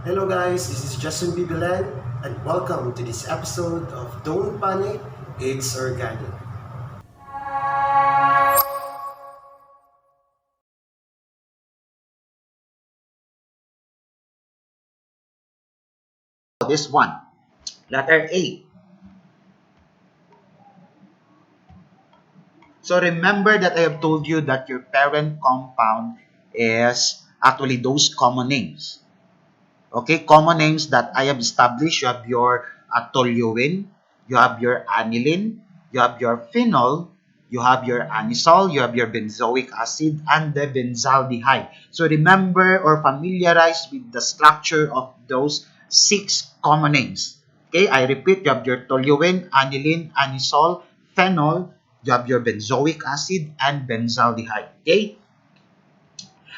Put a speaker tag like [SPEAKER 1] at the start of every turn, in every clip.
[SPEAKER 1] Hello guys, this is Justin Bibilan and welcome to this episode of Don't Panic, It's Organic.
[SPEAKER 2] This one, letter A. So remember that I have told you that your parent compound is actually those common names. Okay, common names that I have established. You have your toluene, you have your aniline, you have your phenol, you have your anisole, you have your benzoic acid, and the benzaldehyde. So remember or familiarize with the structure of those 6 common names. Okay, I repeat, you have your toluene, aniline, anisole, phenol, you have your benzoic acid, and benzaldehyde. Okay,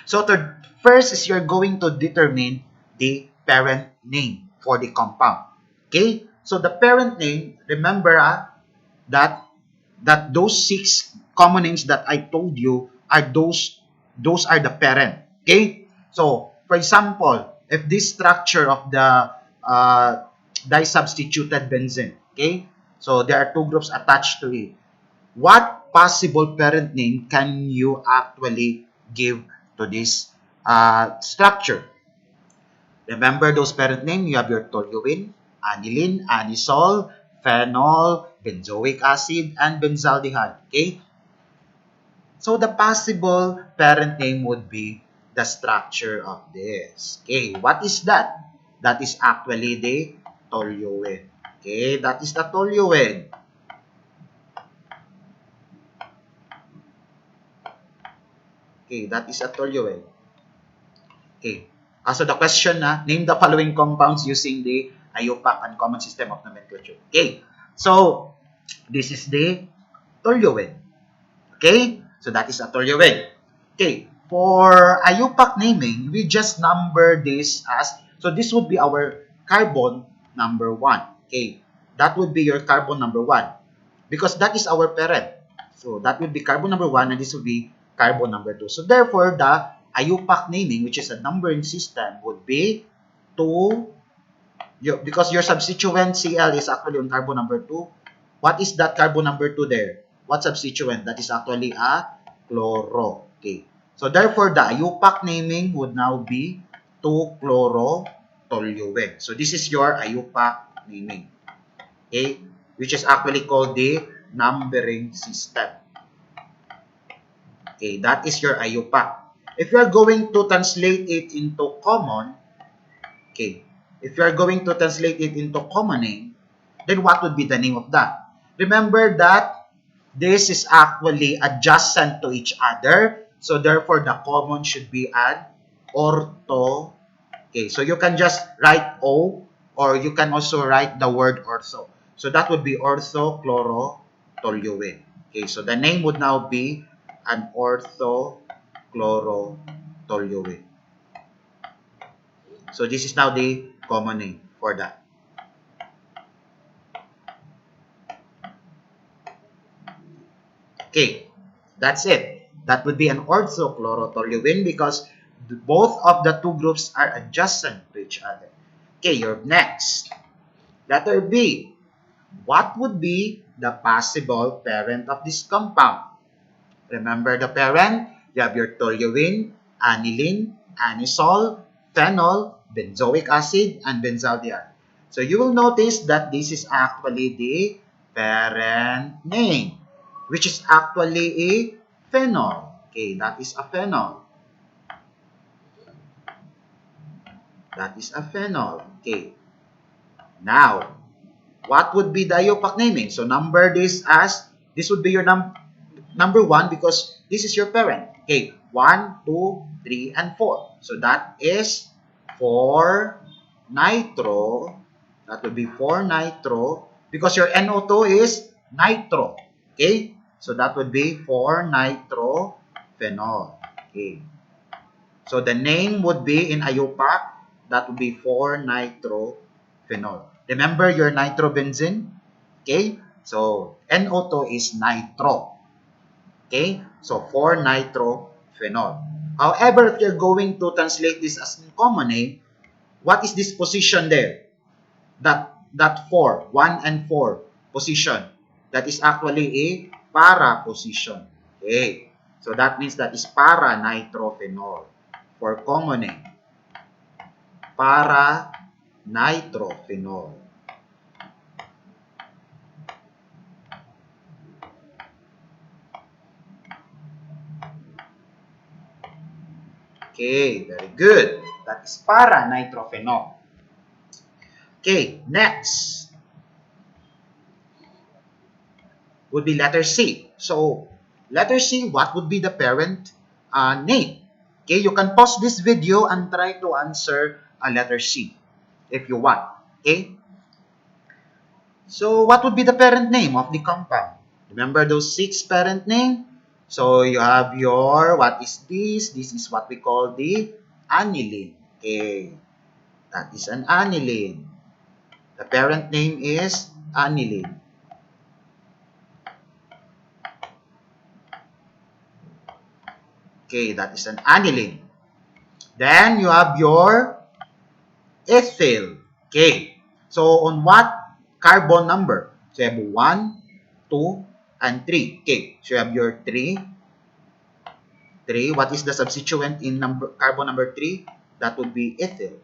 [SPEAKER 2] so first is you're going to determine the parent name for the compound. Okay? So the parent name, remember that those 6 common names that I told you are those are the parent. Okay? So for example, if this structure of the disubstituted benzene, okay? So there are 2 groups attached to it. What possible parent name can you actually give to this structure? Remember those parent name, you have your toluene, aniline, anisole, phenol, benzoic acid, and benzaldehyde. Okay? So the possible parent name would be the structure of this. Okay, what is that? That is actually the toluene. Okay, that is the toluene. Okay, that is a toluene. Okay. So the question name the following compounds using the IUPAC Uncommon System of Nomenclature. Okay. So, this is the toluene. Okay. So, that is a toluene. Okay. For IUPAC naming, we just number this as, so this would be our carbon number 1. Okay. That would be your carbon number 1. Because that is our parent. So, that would be carbon number 1 and this would be carbon number 2. So, therefore, the IUPAC naming, which is a numbering system, would be 2, because your substituent Cl is actually on carbon number 2. What is that carbon number 2 there? What substituent? That is actually a chloro. Okay. So, therefore, the IUPAC naming would now be 2-chlorotoluene. So, this is your IUPAC naming. Okay. Which is actually called the numbering system. Okay, that is your IUPAC. If you are going to translate it into common, okay, if you are going to translate it into common name, then what would be the name of that? Remember that this is actually adjacent to each other, so therefore the common should be an ortho. Okay, so you can just write O, or you can also write the word ortho. So that would be orthochlorotoluene. Okay, so the name would now be an orthochlorotoluene. So this is now the common name for that. Okay, that's it. That would be an orthochlorotoluene because both of the 2 groups are adjacent to each other. Okay, you're next. Letter B. What would be the possible parent of this compound? Remember the parent? You have your toluene, aniline, anisole, phenol, benzoic acid, and benzaldehyde. So you will notice that this is actually the parent name, which is actually a phenol. Okay, that is a phenol. That is a phenol. Okay. Now, what would be the IUPAC naming? So number this as, this would be your number 1 because this is your parent. Okay, 1, 2, 3, and 4. So that is 4 nitro. That would be 4 nitro because your NO2 is nitro. Okay, so that would be 4 nitrophenol. Okay, so the name would be in IUPAC, that would be 4 nitrophenol. Remember your nitrobenzene? Okay, so NO2 is nitro. Okay, so 4 nitrophenol. However, if you're going to translate this as common name, What is this position there? That 4, 1 and 4 position. That is actually a para position. Okay. So that means that is para nitrophenol for common name. Para nitrophenol. Okay, very good. That is para nitrophenol. Okay, next would be letter C. So, letter C, what would be the parent name? Okay, you can pause this video and try to answer a letter C if you want. Okay? So, what would be the parent name of the compound? Remember those 6 parent name? So, you have your, what is this? This is what we call the aniline. Okay, that is an aniline. The parent name is aniline. Okay, that is an aniline. Then you have your ethyl. Okay, so on what carbon number? So you have 1, 2, and 3. Okay, so you have your 3. 3. What is the substituent in carbon number 3? That would be ethyl.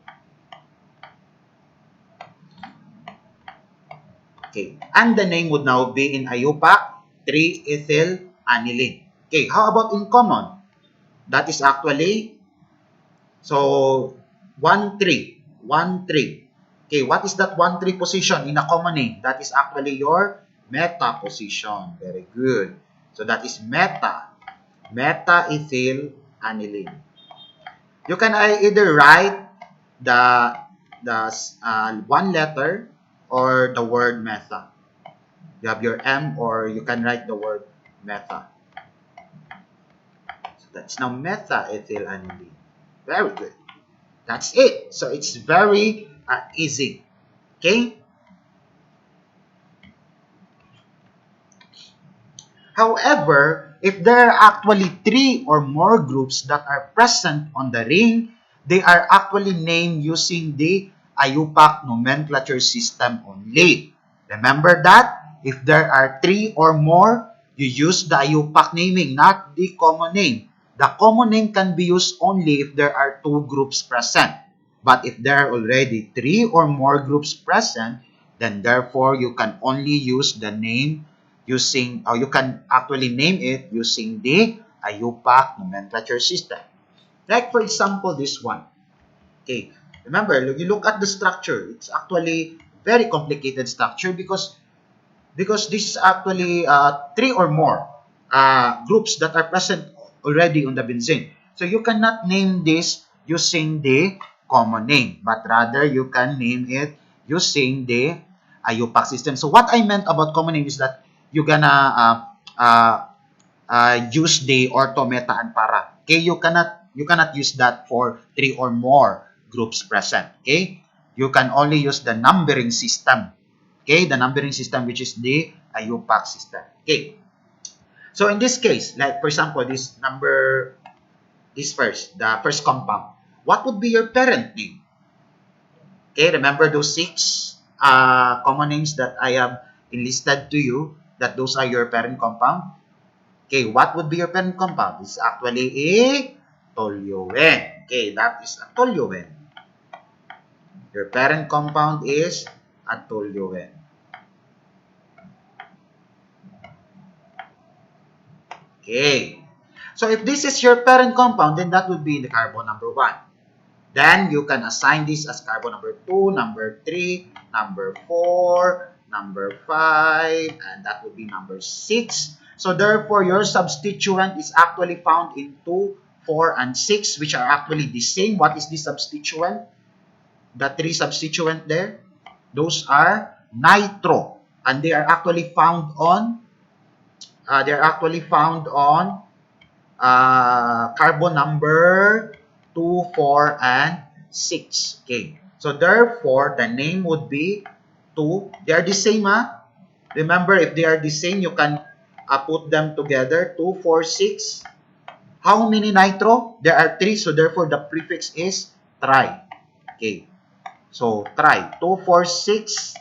[SPEAKER 2] Okay, and the name would now be in IUPAC 3-ethyl aniline. Okay, how about in common? That is actually, so 1, 3. 1, 3. Okay, what is that 1, 3 position in a common name? That is actually your meta position. Very good. So that is meta-ethyl aniline. You can either write the one letter or the word meta. You have your M, or you can write the word meta. So that's now meta-ethyl aniline. Very good. That's it. So it's very easy. Okay? However, if there are actually 3 or more groups that are present on the ring, they are actually named using the IUPAC nomenclature system only. Remember that? If there are 3 or more, you use the IUPAC naming, not the common name. The common name can be used only if there are 2 groups present. But if there are already 3 or more groups present, then therefore you can only use the name using, or you can actually name it using the IUPAC nomenclature system. Like for example, this one. Okay, remember, you look at the structure. It's actually very complicated structure because this is actually 3 or more groups that are present already on the benzene. So you cannot name this using the common name, but rather you can name it using the IUPAC system. So what I meant about common name is that you're gonna use the ortho, meta, and para. Okay, you cannot use that for 3 or more groups present. Okay, you can only use the numbering system. Okay, the numbering system, which is the IUPAC system. Okay, so in this case, like for example, this first, the first compound. What would be your parent name? Okay, remember those 6 common names that I have enlisted to you, that those are your parent compound. Okay, what would be your parent compound? It's actually a toluene. Okay, that is a toluene. Your parent compound is a toluene. Okay. So if this is your parent compound, then that would be the carbon number 1. Then you can assign this as carbon number 2, number 3, number 4, number 5, and that would be number 6. So therefore, your substituent is actually found in 2, 4, and 6, which are actually the same. What is the substituent? The 3 substituent there, those are nitro, and they are actually found on carbon number 2, 4, and 6. Okay. So therefore, the name would be 2. They are the same, Remember, if they are the same, you can put them together. 2, 4, 6. How many nitro? There are 3. So therefore, the prefix is tri. Okay. So, try. 2,4,6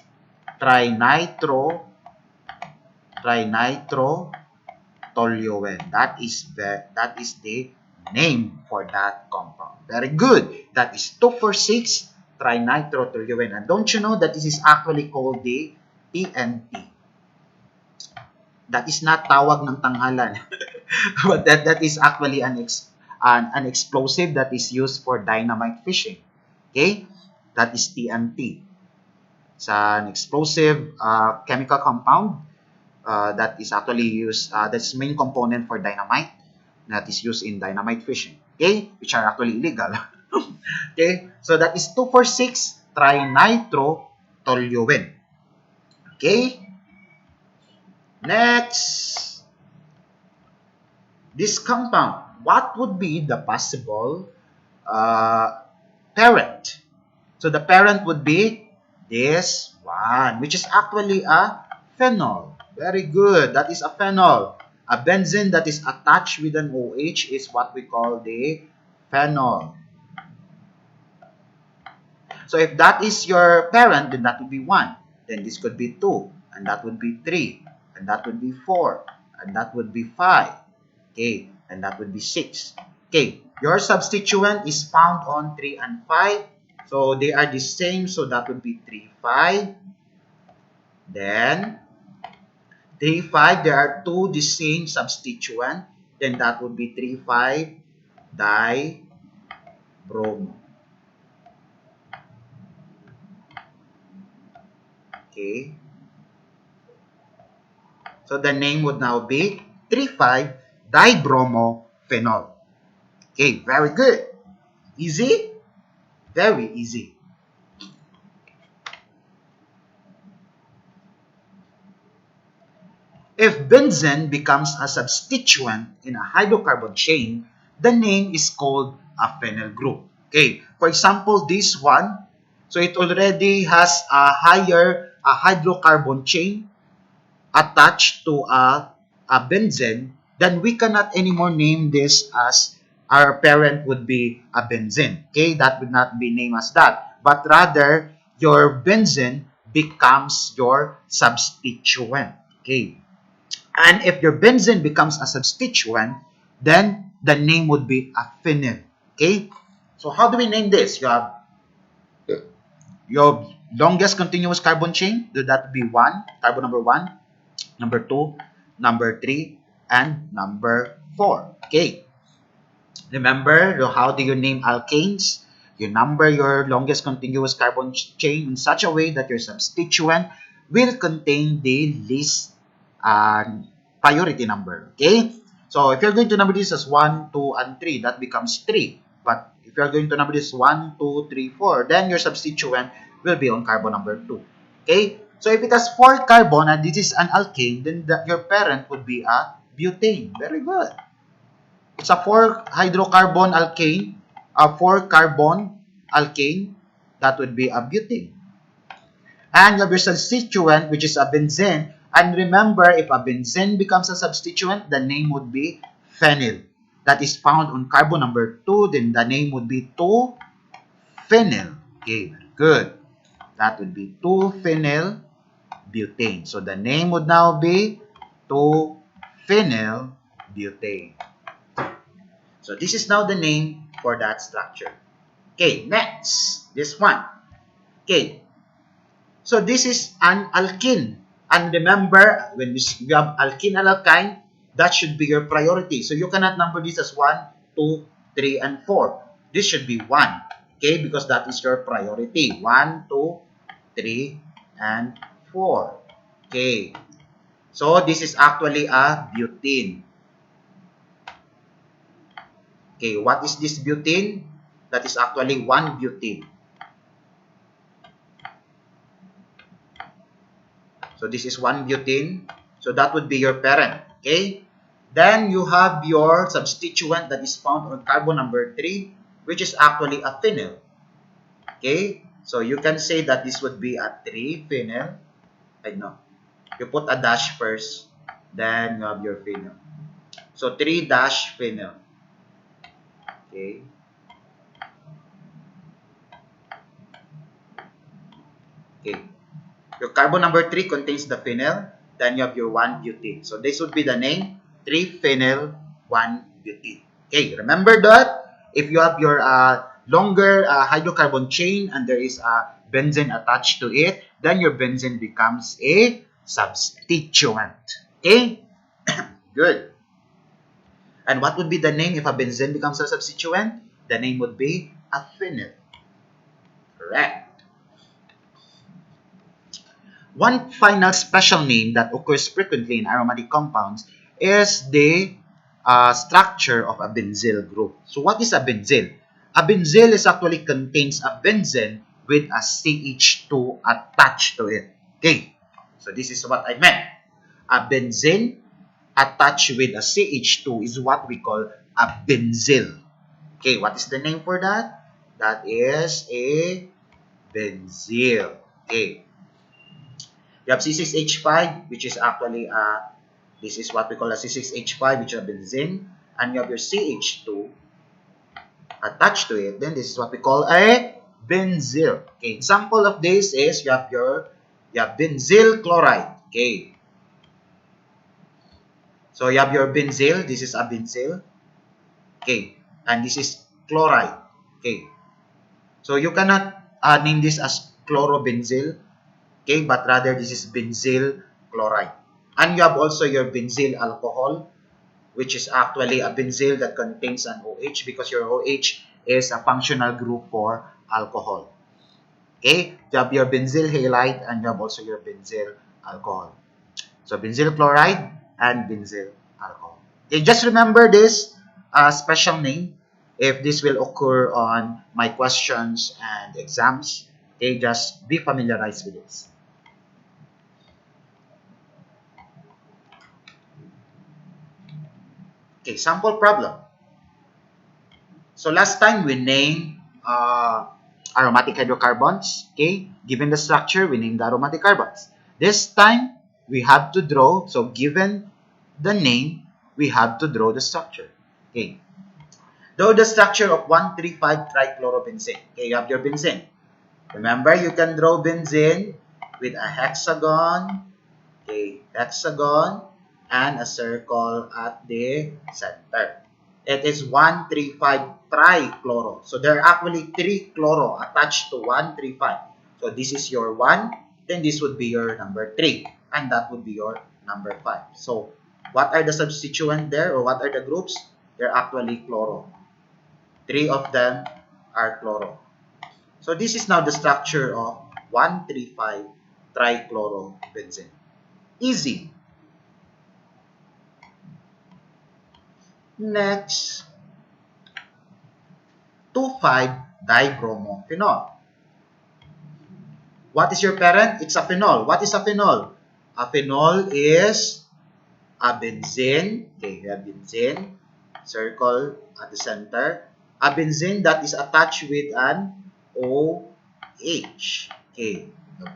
[SPEAKER 2] trinitrotoluene. That is the name for that compound. Very good. That is 2,4,6 trinitrotoluene. And don't you know that this is actually called the TNT? That is not tawag ng tanghalan. But that is actually an explosive that is used for dynamite fishing. Okay? That is TNT. It's an explosive chemical compound that is actually used, that's the main component for dynamite that is used in dynamite fishing. Okay? Which are actually illegal. Okay? So that is 2,4,6 trinitrotoluene. Okay? Next, this compound, what would be the possible parent? So the parent would be this one, which is actually a phenol. Very good. That is a phenol. A benzene that is attached with an OH is what we call the phenol. So if that is your parent, then that would be 1. Then this could be 2. And that would be 3. And that would be 4. And that would be 5. Okay. And that would be 6. Okay. Your substituent is found on 3 and 5. So they are the same. So that would be 3, 5. Then 3, 5. There are 2 the same substituent. Then that would be 3, 5 dibromo. Okay. So the name would now be 3,5-dibromophenol. Okay, very good. Easy? Very easy. If benzene becomes a substituent in a hydrocarbon chain, the name is called a phenyl group. Okay, for example, this one, so it already has a higher hydrocarbon chain attached to a benzene, then we cannot anymore name this as our parent would be a benzene. Okay, that would not be named as that, but rather your benzene becomes your substituent. Okay, and if your benzene becomes a substituent, then the name would be a phenyl. Okay, so how do we name this? You have your longest continuous carbon chain, that would be 1, carbon number 1, number 2, number 3, and number 4. Okay. Remember, how do you name alkanes? You number your longest continuous carbon chain in such a way that your substituent will contain the least priority number. Okay. So if you're going to number this as 1, 2, and 3, that becomes 3. But if you're going to number this 1, 2, 3, 4, then your substituent will be on carbon number 2. Okay. So if it has 4 carbon and this is an alkane, then your parent would be a butane. Very good. It's a 4 hydrocarbon alkane, a 4 carbon alkane, that would be a butane. And you have your substituent, which is a benzene. And remember, if a benzene becomes a substituent, the name would be phenyl. That is found on carbon number 2, then the name would be 2-phenyl. Okay, very good. That would be 2-phenyl butane. So the name would now be 2-phenyl butane. So this is now the name for that structure. Okay, next, this one. Okay, so this is an alkene. And remember, when you have alkene and alkyne, that should be your priority. So you cannot number this as 1, 2, 3, and 4. This should be 1. Okay, because that is your priority. 1, 2, 3, and 4. Okay. So this is actually a butene. Okay, what is this butene? That is actually 1 butene. So this is 1 butene. So that would be your parent. Okay. Then you have your substituent that is found on carbon number 3, which is actually a phenyl. Okay. So you can say that this would be a 3-phenyl. I know. You put a dash first, then you have your phenyl. So 3-phenyl. Okay. Okay. Your carbon number 3 contains the phenyl. Then you have your 1-butene. So this would be the name 3-phenyl 1-butene. Okay, remember that if you have your longer hydrocarbon chain and there is a benzene attached to it, then your benzene becomes a substituent. Okay, good. And what would be the name if a benzene becomes a substituent? The name would be a phenyl. Correct. One final special name that occurs frequently in aromatic compounds is the structure of a benzyl group. So what is a benzyl? A benzyl is actually contains a benzene with a CH2 attached to it. Okay, so this is what I meant. A benzene attached with a CH2 is what we call a benzyl. Okay, what is the name for that? That is a benzyl. Okay. You have C6H5, which is actually this is what we call a C6H5, which is a benzene, and you have your CH2 attached to it. Then this is what we call a benzyl. Okay, example of this is you have benzyl chloride. Okay, so you have your benzyl. This is a benzyl. Okay, and this is chloride. Okay, so you cannot name this as chlorobenzyl. Okay, but rather this is benzyl chloride. And you have also your benzyl alcohol, which is actually a benzyl that contains an OH because your OH is a functional group for alcohol. Okay, you have your benzyl halide and you have also your benzyl alcohol. So benzyl chloride and benzyl alcohol. Okay, just remember this special name if this will occur on my questions and exams. Okay, just be familiarized with this. Okay, sample problem. So last time we named aromatic hydrocarbons. Okay, given the structure, we named the aromatic carbons. This time we have to draw. So given the name, we have to draw the structure. Okay, draw the structure of 1,3,5 trichlorobenzene. Okay, you have your benzene. Remember, you can draw benzene with a hexagon. Okay, hexagon and a circle at the center. It is 1,3,5 trichloro. So there are actually 3 chloro attached to 1,3,5. So this is your 1, then this would be your number 3, and that would be your number 5. So what are the substituents there, or what are the groups? They're actually chloro. 3 of them are chloro. So this is now the structure of 1,3,5 trichlorobenzene. Easy. Next, 2,5-dibromophenol. What is your parent? It's a phenol. What is a phenol? A phenol is a benzene. Okay, we have benzene. Circle at the center. A benzene that is attached with an OH. Okay,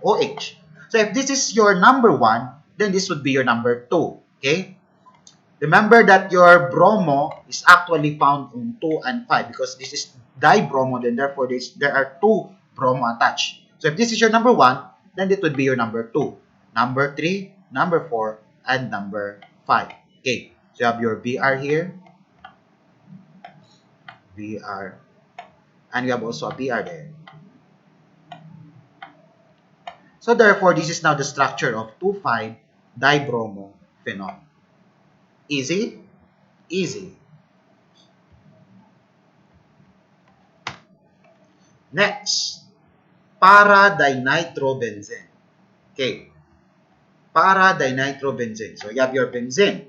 [SPEAKER 2] OH. So if this is your number 1, then this would be your number 2. Okay? Remember that your bromo is actually found on 2 and 5 because this is dibromo, then therefore there are 2 bromo attached. So if this is your number 1, then it would be your number 2, number 3, number 4, and number 5. Okay, so you have your Br here, Br, and you have also a Br there. So therefore, this is now the structure of 2,5-dibromophenol. Easy? Easy. Next, para-dinitrobenzene. Okay, para-dinitrobenzene. So you have your benzene,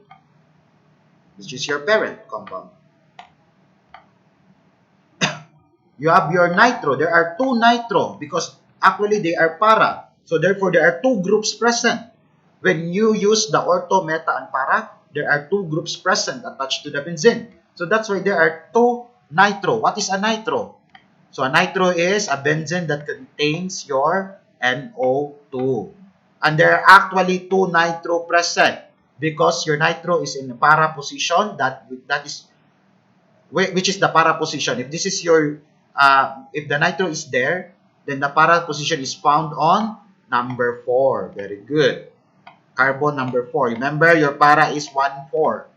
[SPEAKER 2] which is your parent compound. You have your nitro. There are 2 nitro because actually they are para. So therefore, there are 2 groups present. When you use the ortho, meta, and para, there are 2 groups present attached to the benzene. So that's why there are 2 nitro. What is a nitro? So a nitro is a benzene that contains your NO2. And there are actually 2 nitro present because your nitro is in the para position, which is the para position. If this is your if the nitro is there, then the para position is found on number 4. Very good. Carbon number 4. Remember, your para is 1, 4.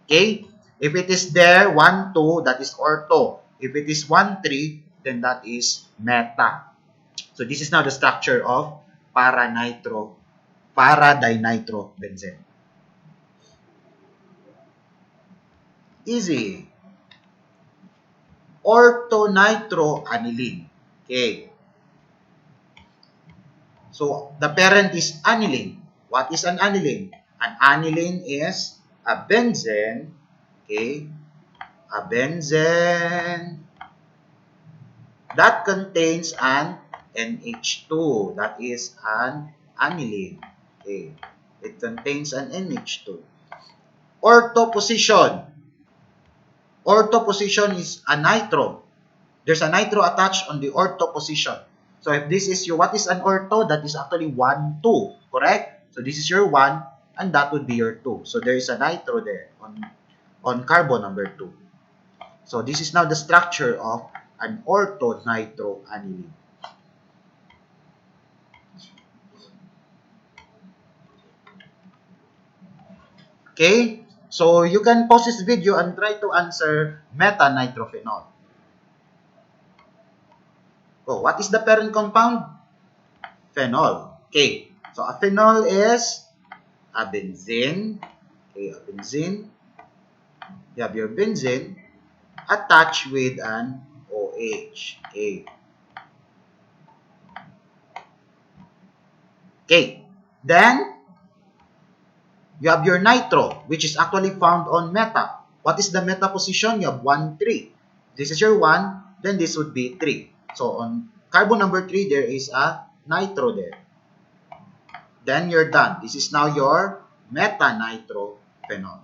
[SPEAKER 2] Okay? If it is there, 1, 2, that is ortho. If it is 1, 3, then that is meta. So this is now the structure of para-dinitrobenzene. Easy. Orthonitroaniline. Okay. So the parent is aniline. What is an aniline? An aniline is a benzene, okay, a benzene that contains an NH2. That is an aniline. Okay. It contains an NH2. Ortho position. Ortho position is a nitro. There's a nitro attached on the ortho position. So if this is your, what is an ortho? That is actually 1, 2. Correct? So this is your 1 and that would be your 2. So there is a nitro there on carbon number 2. So this is now the structure of an orthonitroaniline. Okay? So you can pause this video and try to answer metanitrophenol. Oh, what is the parent compound? Phenol. Okay. So a phenol is a benzene. Okay, a benzene. You have your benzene attached with an OH. Okay. Okay. Then, you have your nitro, which is actually found on meta. What is the meta position? You have 1, 3. This is your 1, then this would be 3. So on carbon number 3, there is a nitro there. Then you're done. This is now your metanitrophenol.